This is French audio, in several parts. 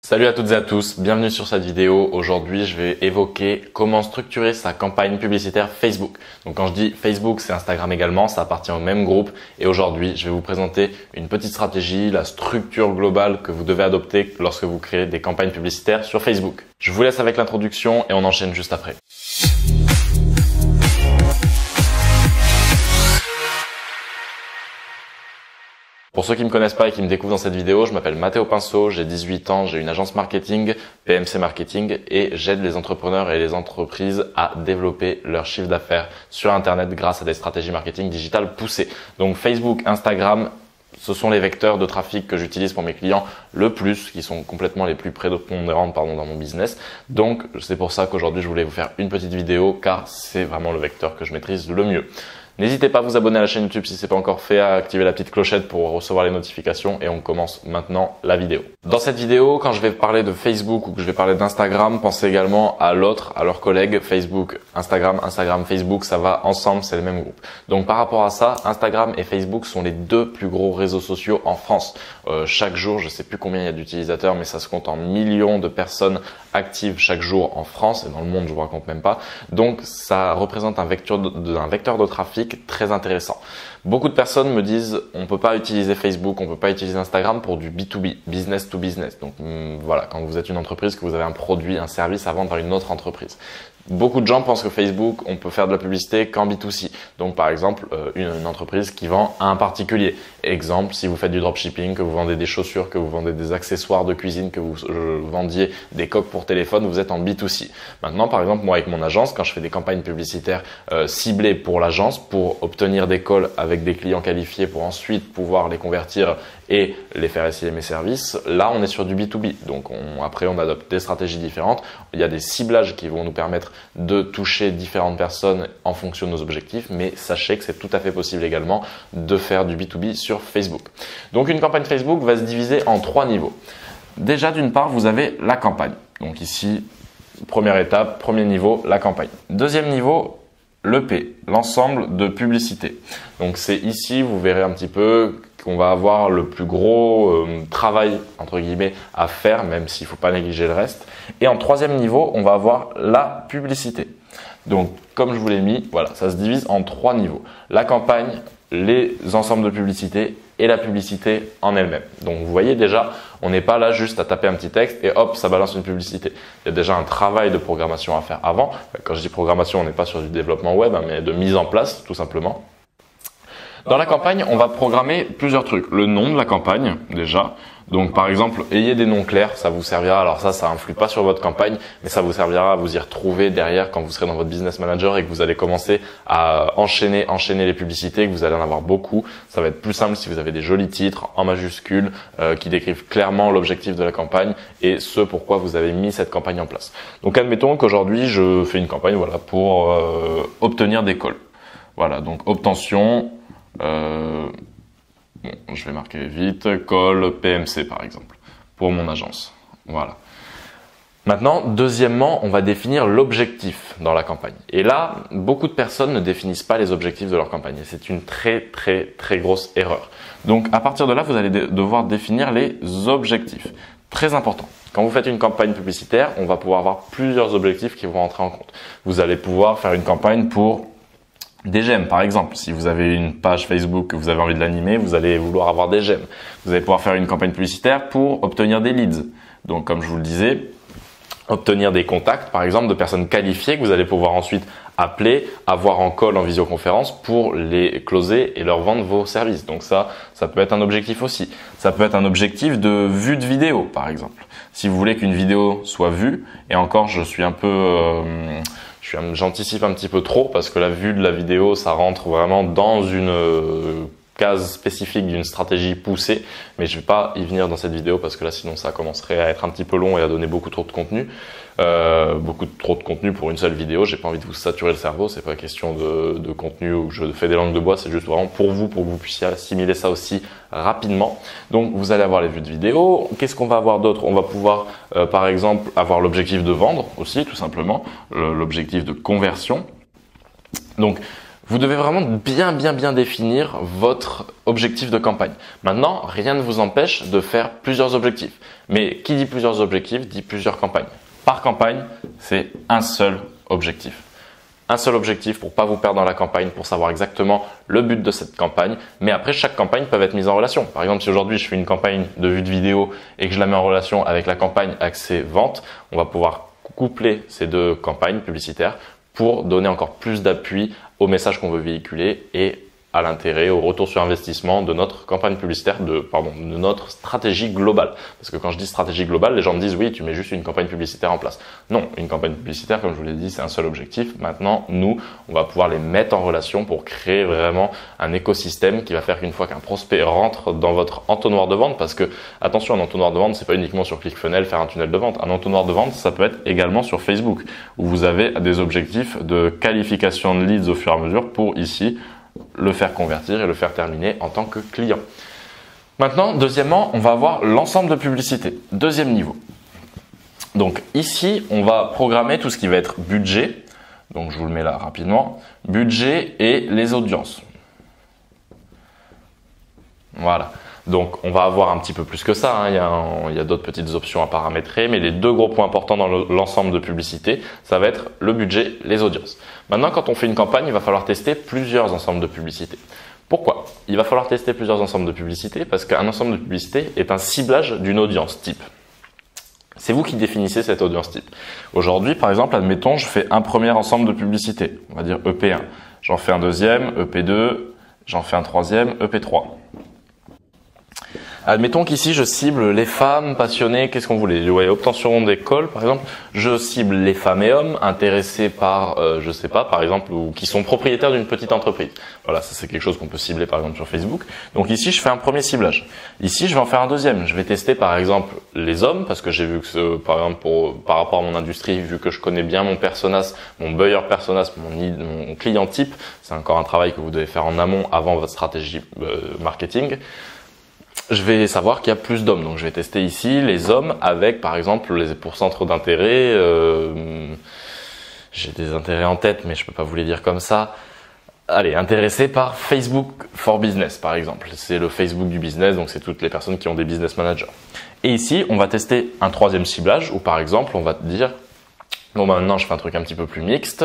Salut à toutes et à tous, bienvenue sur cette vidéo. Aujourd'hui, je vais évoquer comment structurer sa campagne publicitaire Facebook. Donc quand je dis Facebook, c'est Instagram également, ça appartient au même groupe. Et aujourd'hui, je vais vous présenter une petite stratégie, la structure globale que vous devez adopter lorsque vous créez des campagnes publicitaires sur Facebook. Je vous laisse avec l'introduction et on enchaîne juste après. Pour ceux qui ne me connaissent pas et qui me découvrent dans cette vidéo, je m'appelle Matteo Pinceau, j'ai 18 ans, j'ai une agence marketing, PMC Marketing, et j'aide les entrepreneurs et les entreprises à développer leur chiffre d'affaires sur Internet grâce à des stratégies marketing digitales poussées. Donc Facebook, Instagram, ce sont les vecteurs de trafic que j'utilise pour mes clients le plus, qui sont complètement les plus prépondérants dans mon business. Donc c'est pour ça qu'aujourd'hui je voulais vous faire une petite vidéo car c'est vraiment le vecteur que je maîtrise le mieux. N'hésitez pas à vous abonner à la chaîne YouTube si ce n'est pas encore fait, à activer la petite clochette pour recevoir les notifications et on commence maintenant la vidéo. Dans cette vidéo, quand je vais parler de Facebook ou que je vais parler d'Instagram, pensez également à leurs collègues Facebook, Instagram, Facebook, ça va ensemble, c'est le même groupe. Donc par rapport à ça, Instagram et Facebook sont les deux plus gros réseaux sociaux en France. Chaque jour, je ne sais plus combien il y a d'utilisateurs, mais ça se compte en millions de personnes actives chaque jour en France et dans le monde, je vous raconte même pas. Donc ça représente un vecteur de trafic très intéressant. Beaucoup de personnes me disent on peut pas utiliser Facebook, on peut pas utiliser Instagram pour du B2B, business to business. Donc voilà, quand vous êtes une entreprise, que vous avez un produit, un service à vendre à une autre entreprise. Beaucoup de gens pensent que Facebook, on peut faire de la publicité qu'en B2C. Donc par exemple, une entreprise qui vend à un particulier. Exemple, si vous faites du dropshipping, que vous vendez des chaussures, que vous vendez des accessoires de cuisine, que vous vendiez des coques pour téléphone, vous êtes en B2C. Maintenant, par exemple, moi avec mon agence, quand je fais des campagnes publicitaires ciblées pour l'agence, pour obtenir des calls avec des clients qualifiés, pour ensuite pouvoir les convertir et les faire essayer mes services, là on est sur du B2B. Donc après on adopte des stratégies différentes. Il y a des ciblages qui vont nous permettre de toucher différentes personnes en fonction de nos objectifs, mais sachez que c'est tout à fait possible également de faire du B2B sur Facebook. Donc une campagne Facebook va se diviser en trois niveaux. Déjà d'une part vous avez la campagne. Donc ici, première étape, premier niveau, la campagne. Deuxième niveau, l'EP, l'ensemble de publicités. Donc c'est ici, vous verrez un petit peu qu'on va avoir le plus gros travail entre guillemets à faire, même s'il ne faut pas négliger le reste. Et en troisième niveau, on va avoir la publicité. Donc comme je vous l'ai mis, voilà, ça se divise en trois niveaux. La campagne, les ensembles de publicités et la publicité en elle-même. Donc vous voyez déjà, on n'est pas là juste à taper un petit texte et hop, ça balance une publicité. Il y a déjà un travail de programmation à faire avant. Quand je dis programmation, on n'est pas sur du développement web, mais de mise en place tout simplement. Dans la campagne, on va programmer plusieurs trucs. Le nom de la campagne déjà. Donc par exemple, ayez des noms clairs, ça vous servira. Alors ça influe pas sur votre campagne, mais ça vous servira à vous y retrouver derrière quand vous serez dans votre business manager et que vous allez commencer à enchaîner les publicités, que vous allez en avoir beaucoup. Ça va être plus simple si vous avez des jolis titres en majuscules qui décrivent clairement l'objectif de la campagne et ce pourquoi vous avez mis cette campagne en place. Donc admettons qu'aujourd'hui je fais une campagne voilà pour obtenir des calls. Voilà, donc obtention. Je vais marquer vite, call PMC par exemple, pour mon agence. Voilà. Maintenant, deuxièmement, on va définir l'objectif dans la campagne. Et là, beaucoup de personnes ne définissent pas les objectifs de leur campagne. Et c'est une très grosse erreur. Donc, à partir de là, vous allez devoir définir les objectifs. Très important. Quand vous faites une campagne publicitaire, on va pouvoir avoir plusieurs objectifs qui vont entrer en compte. Vous allez pouvoir faire une campagne pour des j'aime par exemple. Si vous avez une page Facebook que vous avez envie de l'animer, vous allez vouloir avoir des j'aime. Vous allez pouvoir faire une campagne publicitaire pour obtenir des leads. Donc comme je vous le disais, obtenir des contacts par exemple de personnes qualifiées que vous allez pouvoir ensuite appeler, avoir en call, en visioconférence pour les closer et leur vendre vos services. Donc ça peut être un objectif aussi. Ça peut être un objectif de vue de vidéo par exemple. Si vous voulez qu'une vidéo soit vue, et encore je suis un peu... j'anticipe un petit peu trop parce que la vue de la vidéo, ça rentre vraiment dans une case spécifique d'une stratégie poussée, mais je vais pas y venir dans cette vidéo parce que là sinon ça commencerait à être un petit peu long et à donner beaucoup trop de contenu. Beaucoup trop de contenu pour une seule vidéo. J'ai pas envie de vous saturer le cerveau. C'est pas question de contenu où je fais des langues de bois. C'est juste vraiment pour que vous puissiez assimiler ça aussi rapidement. Donc vous allez avoir les vues de vidéo. Qu'est-ce qu'on va avoir d'autre? On va pouvoir par exemple avoir l'objectif de vendre aussi, tout simplement, l'objectif de conversion. Donc vous devez vraiment bien définir votre objectif de campagne. Maintenant, rien ne vous empêche de faire plusieurs objectifs. Mais qui dit plusieurs objectifs dit plusieurs campagnes. Par campagne, c'est un seul objectif. Un seul objectif pour pas vous perdre dans la campagne, pour savoir exactement le but de cette campagne. Mais après, chaque campagne peut être mise en relation. Par exemple, si aujourd'hui je fais une campagne de vue de vidéo et que je la mets en relation avec la campagne accès vente, on va pouvoir coupler ces deux campagnes publicitaires pour donner encore plus d'appui au message qu'on veut véhiculer et à l'intérêt, au retour sur investissement de notre campagne publicitaire, de notre stratégie globale. Parce que quand je dis stratégie globale, les gens me disent oui, tu mets juste une campagne publicitaire en place. Non, une campagne publicitaire, comme je vous l'ai dit, c'est un seul objectif. Maintenant, nous, on va pouvoir les mettre en relation pour créer vraiment un écosystème qui va faire qu'une fois qu'un prospect rentre dans votre entonnoir de vente, parce que attention, un entonnoir de vente, c'est pas uniquement sur ClickFunnels faire un tunnel de vente. Un entonnoir de vente, ça peut être également sur Facebook, où vous avez des objectifs de qualification de leads au fur et à mesure pour ici le faire convertir et le faire terminer en tant que client. Maintenant, deuxièmement, on va avoir l'ensemble de publicité. Deuxième niveau. Donc ici, on va programmer tout ce qui va être budget. Donc je vous le mets là rapidement. Budget et les audiences. Voilà. Donc on va avoir un petit peu plus que ça, hein. Il y a d'autres petites options à paramétrer, mais les deux gros points importants dans l'ensemble de publicité, ça va être le budget, les audiences. Maintenant, quand on fait une campagne, il va falloir tester plusieurs ensembles de publicité. Pourquoi? Il va falloir tester plusieurs ensembles de publicité parce qu'un ensemble de publicité est un ciblage d'une audience type. C'est vous qui définissez cette audience type. Aujourd'hui, par exemple, admettons, je fais un premier ensemble de publicité, on va dire EP1. J'en fais un deuxième, EP2, j'en fais un troisième, EP3. Admettons qu'ici, je cible les femmes passionnées, qu'est-ce qu'on voulait? Ouais, obtention d'école, par exemple. Je cible les femmes et hommes intéressés par, je sais pas, par exemple, ou qui sont propriétaires d'une petite entreprise. Voilà, ça c'est quelque chose qu'on peut cibler, par exemple, sur Facebook. Donc ici, je fais un premier ciblage. Ici, je vais en faire un deuxième. Je vais tester, par exemple, les hommes, parce que j'ai vu que, par exemple, par rapport à mon industrie, vu que je connais bien mon personnage, mon buyer personnage, mon client type, c'est encore un travail que vous devez faire en amont avant votre stratégie marketing. Je vais savoir qu'il y a plus d'hommes. Donc, je vais tester ici les hommes avec, par exemple, pour centre d'intérêt. J'ai des intérêts en tête, mais je peux pas vous les dire comme ça. Allez, intéressé par Facebook for Business, par exemple. C'est le Facebook du business, donc c'est toutes les personnes qui ont des business managers. Et ici, on va tester un troisième ciblage où, par exemple, on va dire bon, maintenant, je fais un truc un petit peu plus mixte.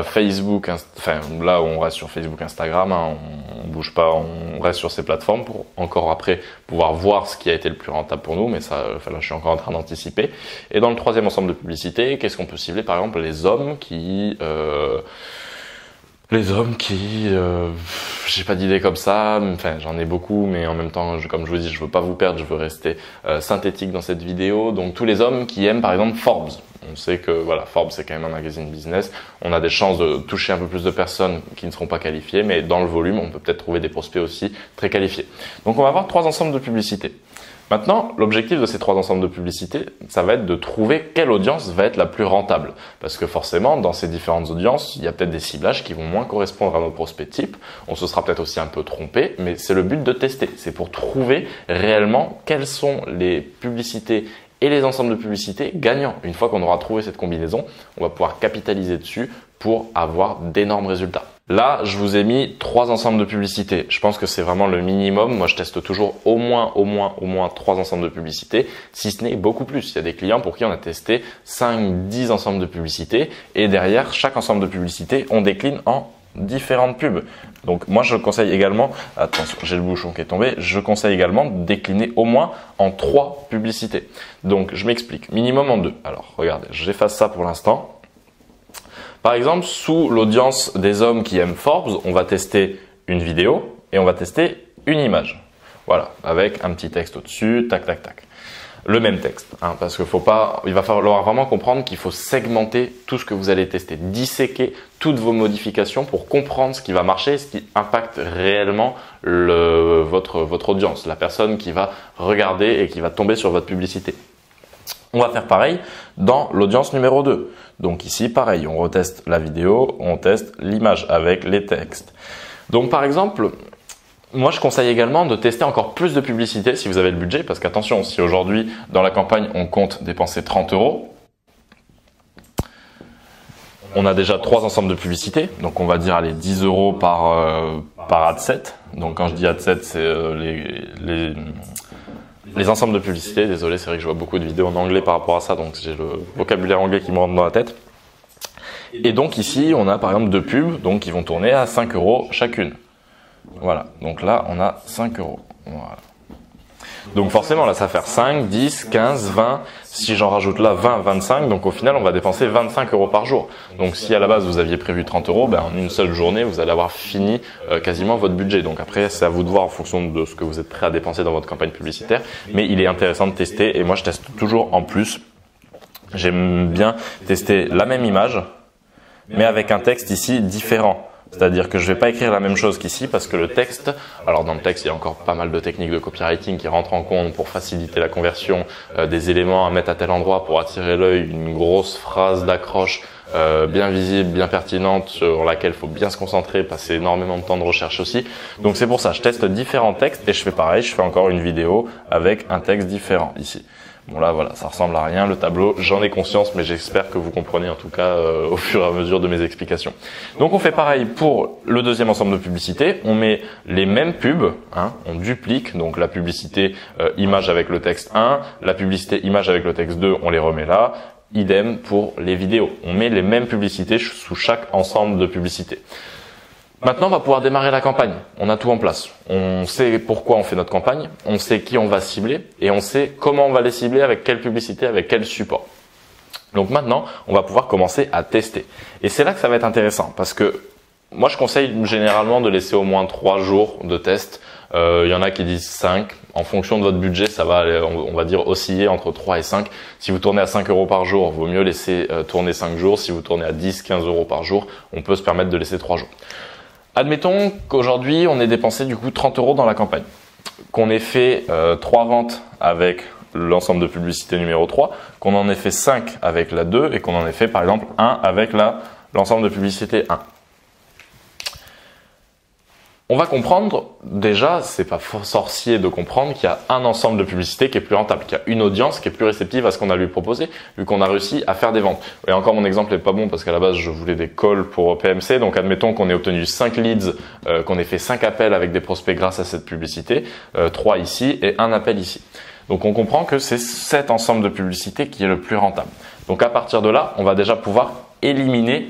Facebook, enfin là, on reste sur Facebook, Instagram, hein, on bouge pas, on reste sur ces plateformes pour encore après pouvoir voir ce qui a été le plus rentable pour nous. Mais ça, enfin, là, je suis encore en train d'anticiper. Et dans le troisième ensemble de publicité, qu'est-ce qu'on peut cibler? Par exemple, les hommes qui j'ai pas d'idée comme ça, enfin j'en ai beaucoup, mais en même temps, comme je vous dis, je veux pas vous perdre, je veux rester synthétique dans cette vidéo. Donc tous les hommes qui aiment par exemple Forbes. On sait que voilà, Forbes c'est quand même un magazine business. On a des chances de toucher un peu plus de personnes qui ne seront pas qualifiées, mais dans le volume, on peut peut-être trouver des prospects aussi très qualifiés. Donc on va avoir trois ensembles de publicités. Maintenant, l'objectif de ces trois ensembles de publicités, ça va être de trouver quelle audience va être la plus rentable. Parce que forcément, dans ces différentes audiences, il y a peut-être des ciblages qui vont moins correspondre à nos prospects types. On se sera peut-être aussi un peu trompé, mais c'est le but de tester. C'est pour trouver réellement quelles sont les publicités et les ensembles de publicités gagnants. Une fois qu'on aura trouvé cette combinaison, on va pouvoir capitaliser dessus pour avoir d'énormes résultats. Là, je vous ai mis trois ensembles de publicités. Je pense que c'est vraiment le minimum. Moi, je teste toujours au moins trois ensembles de publicités, si ce n'est beaucoup plus. Il y a des clients pour qui on a testé 5, 10 ensembles de publicités et derrière chaque ensemble de publicités, on décline en différentes pubs. Donc moi je conseille également, attention j'ai le bouchon qui est tombé, je conseille également de décliner au moins en 3 publicités. Donc je m'explique, minimum en 2. Alors regardez, j'efface ça pour l'instant. Par exemple, sous l'audience des hommes qui aiment Forbes, on va tester une vidéo et on va tester une image. Voilà, avec un petit texte au-dessus, tac tac tac. Le même texte, hein, parce qu'il va falloir vraiment comprendre qu'il faut segmenter tout ce que vous allez tester, disséquer toutes vos modifications pour comprendre ce qui va marcher, ce qui impacte réellement votre audience, la personne qui va regarder et qui va tomber sur votre publicité. On va faire pareil dans l'audience numéro 2. Donc ici, pareil, on reteste la vidéo, on teste l'image avec les textes. Donc par exemple, moi, je conseille également de tester encore plus de publicité si vous avez le budget, parce qu'attention, si aujourd'hui, dans la campagne, on compte dépenser 30 €, on a déjà 3 ensembles de publicités, donc on va dire allez, 10 € par ad set. Donc quand je dis ad set, c'est les ensembles de publicité, désolé, c'est vrai que je vois beaucoup de vidéos en anglais par rapport à ça, donc j'ai le vocabulaire anglais qui me rentre dans la tête. Et donc ici, on a par exemple 2 pubs, donc qui vont tourner à 5 € chacune. Voilà, donc là, on a 5 €. Voilà. Donc forcément, là, ça va faire 5, 10, 15, 20. Si j'en rajoute là 20, 25, donc au final, on va dépenser 25 € par jour. Donc si à la base, vous aviez prévu 30 €, ben, en une seule journée, vous allez avoir fini quasiment votre budget. Donc après, c'est à vous de voir en fonction de ce que vous êtes prêt à dépenser dans votre campagne publicitaire. Mais il est intéressant de tester, et moi, je teste toujours en plus. J'aime bien tester la même image, mais avec un texte ici différent. C'est-à-dire que je ne vais pas écrire la même chose qu'ici parce que le texte, alors dans le texte il y a encore pas mal de techniques de copywriting qui rentrent en compte pour faciliter la conversion, des éléments à mettre à tel endroit pour attirer l'œil, une grosse phrase d'accroche bien visible, bien pertinente, sur laquelle il faut bien se concentrer, passer énormément de temps de recherche aussi. Donc c'est pour ça, je teste différents textes et je fais pareil, je fais encore une vidéo avec un texte différent ici. Bon là voilà, ça ressemble à rien le tableau, j'en ai conscience mais j'espère que vous comprenez en tout cas au fur et à mesure de mes explications. Donc on fait pareil pour le deuxième ensemble de publicité, on met les mêmes pubs, hein, on duplique donc la publicité image avec le texte 1, la publicité image avec le texte 2, on les remet là, idem pour les vidéos, on met les mêmes publicités sous chaque ensemble de publicités. Maintenant, on va pouvoir démarrer la campagne. On a tout en place. On sait pourquoi on fait notre campagne, on sait qui on va cibler et on sait comment on va les cibler, avec quelle publicité, avec quel support. Donc maintenant, on va pouvoir commencer à tester. Et c'est là que ça va être intéressant parce que moi, je conseille généralement de laisser au moins 3 jours de test. Il y en a qui disent 5. En fonction de votre budget, ça va, on va dire, osciller entre 3 et 5. Si vous tournez à 5 € par jour, vaut mieux laisser tourner 5 jours. Si vous tournez à 10, 15 € par jour, on peut se permettre de laisser 3 jours. Admettons qu'aujourd'hui, on ait dépensé du coup 30 € dans la campagne, qu'on ait fait 3 ventes avec l'ensemble de publicité numéro 3, qu'on en ait fait 5 avec la 2 et qu'on en ait fait par exemple 1 avec l'ensemble de publicité 1. On va comprendre, déjà, c'est pas sorcier de comprendre qu'il y a un ensemble de publicités qui est plus rentable, qu'il y a une audience qui est plus réceptive à ce qu'on a lui proposé, vu qu'on a réussi à faire des ventes. Et encore, mon exemple est pas bon parce qu'à la base, je voulais des calls pour PMC. Donc, admettons qu'on ait obtenu 5 leads, qu'on ait fait 5 appels avec des prospects grâce à cette publicité, 3 ici et 1 appel ici. Donc, on comprend que c'est cet ensemble de publicités qui est le plus rentable. Donc, à partir de là, on va déjà pouvoir éliminer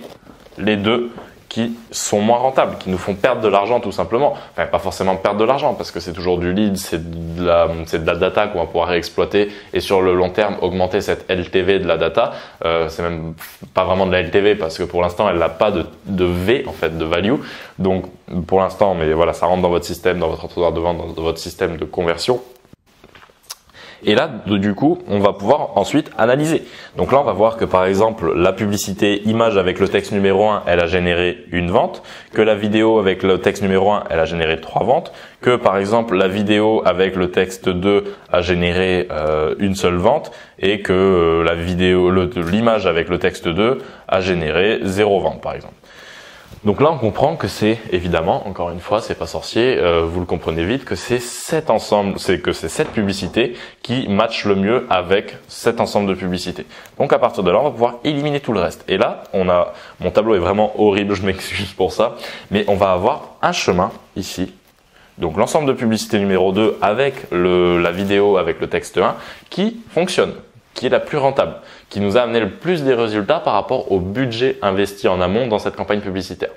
les deux qui sont moins rentables, qui nous font perdre de l'argent tout simplement. Enfin, pas forcément perdre de l'argent parce que c'est toujours du lead, c'est de la data qu'on va pouvoir réexploiter et sur le long terme augmenter cette LTV de la data. C'est même pas vraiment de la LTV parce que pour l'instant elle n'a pas de V en fait, de value. Donc pour l'instant, mais voilà, ça rentre dans votre système, dans votre entonnoir de vente, dans votre système de conversion. Et là, du coup, on va pouvoir ensuite analyser. Donc là, on va voir que par exemple, la publicité image avec le texte numéro 1, elle a généré une vente, que la vidéo avec le texte numéro 1, elle a généré 3 ventes, que par exemple, la vidéo avec le texte 2 a généré une seule vente et que la vidéo, l'image avec le texte 2 a généré 0 vente par exemple. Donc là, on comprend que c'est évidemment, encore une fois, c'est pas sorcier, vous le comprenez vite, que c'est cet ensemble, c'est cette publicité qui match le mieux avec cet ensemble de publicités. Donc à partir de là, on va pouvoir éliminer tout le reste. Et là, mon tableau est vraiment horrible, je m'excuse pour ça, mais on va avoir un chemin ici. Donc l'ensemble de publicité numéro 2 avec la vidéo avec le texte 1 qui fonctionne, qui est la plus rentable, qui nous a amené le plus des résultats par rapport au budget investi en amont dans cette campagne publicitaire.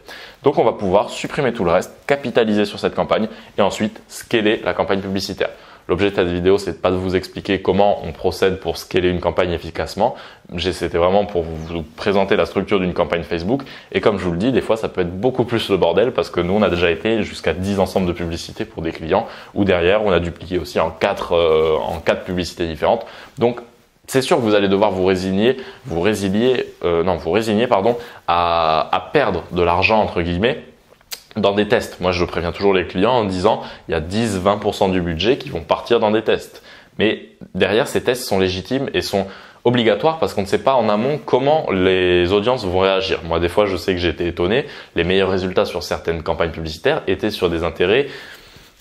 Donc on va pouvoir supprimer tout le reste, capitaliser sur cette campagne et ensuite scaler la campagne publicitaire. L'objet de cette vidéo, c'est pas de vous expliquer comment on procède pour scaler une campagne efficacement. C'était vraiment pour vous présenter la structure d'une campagne Facebook. Et comme je vous le dis, des fois, ça peut être beaucoup plus le bordel parce que nous, on a déjà été jusqu'à 10 ensembles de publicités pour des clients ou derrière, on a dupliqué aussi en 4 publicités différentes. Donc, c'est sûr que vous allez devoir vous résigner à perdre de l'argent entre guillemets dans des tests. Moi, je préviens toujours les clients en disant il y a 10-20% du budget qui vont partir dans des tests. Mais derrière, ces tests sont légitimes et sont obligatoires parce qu'on ne sait pas en amont comment les audiences vont réagir. Moi, des fois, je sais que j'ai été étonné. Les meilleurs résultats sur certaines campagnes publicitaires étaient sur des intérêts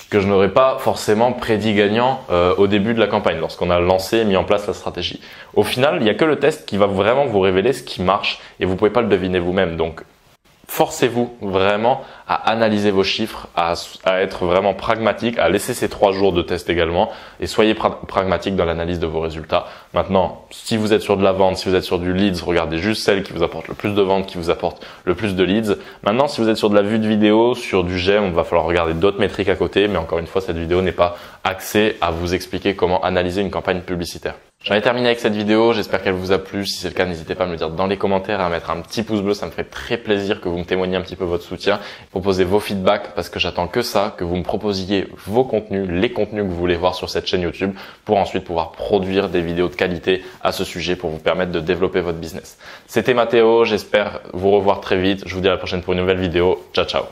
que je n'aurais pas forcément prédit gagnant au début de la campagne, lorsqu'on a lancé et mis en place la stratégie. Au final, il n'y a que le test qui va vraiment vous révéler ce qui marche et vous ne pouvez pas le deviner vous-même. Donc, forcez-vous vraiment à analyser vos chiffres, à être vraiment pragmatique, à laisser ces 3 jours de test également et soyez pragmatique dans l'analyse de vos résultats. Maintenant, si vous êtes sur de la vente, si vous êtes sur du leads, regardez juste celle qui vous apporte le plus de ventes, qui vous apporte le plus de leads. Maintenant, si vous êtes sur de la vue de vidéo, sur du j'aime, il va falloir regarder d'autres métriques à côté. Mais encore une fois, cette vidéo n'est pas axée à vous expliquer comment analyser une campagne publicitaire. J'en ai terminé avec cette vidéo, j'espère qu'elle vous a plu. Si c'est le cas, n'hésitez pas à me le dire dans les commentaires et à mettre un petit pouce bleu, ça me ferait très plaisir que vous me témoigniez un petit peu votre soutien. Proposez vos feedbacks parce que j'attends que ça, que vous me proposiez vos contenus, les contenus que vous voulez voir sur cette chaîne YouTube pour ensuite pouvoir produire des vidéos de qualité à ce sujet pour vous permettre de développer votre business. C'était Mathéo, j'espère vous revoir très vite. Je vous dis à la prochaine pour une nouvelle vidéo. Ciao, ciao.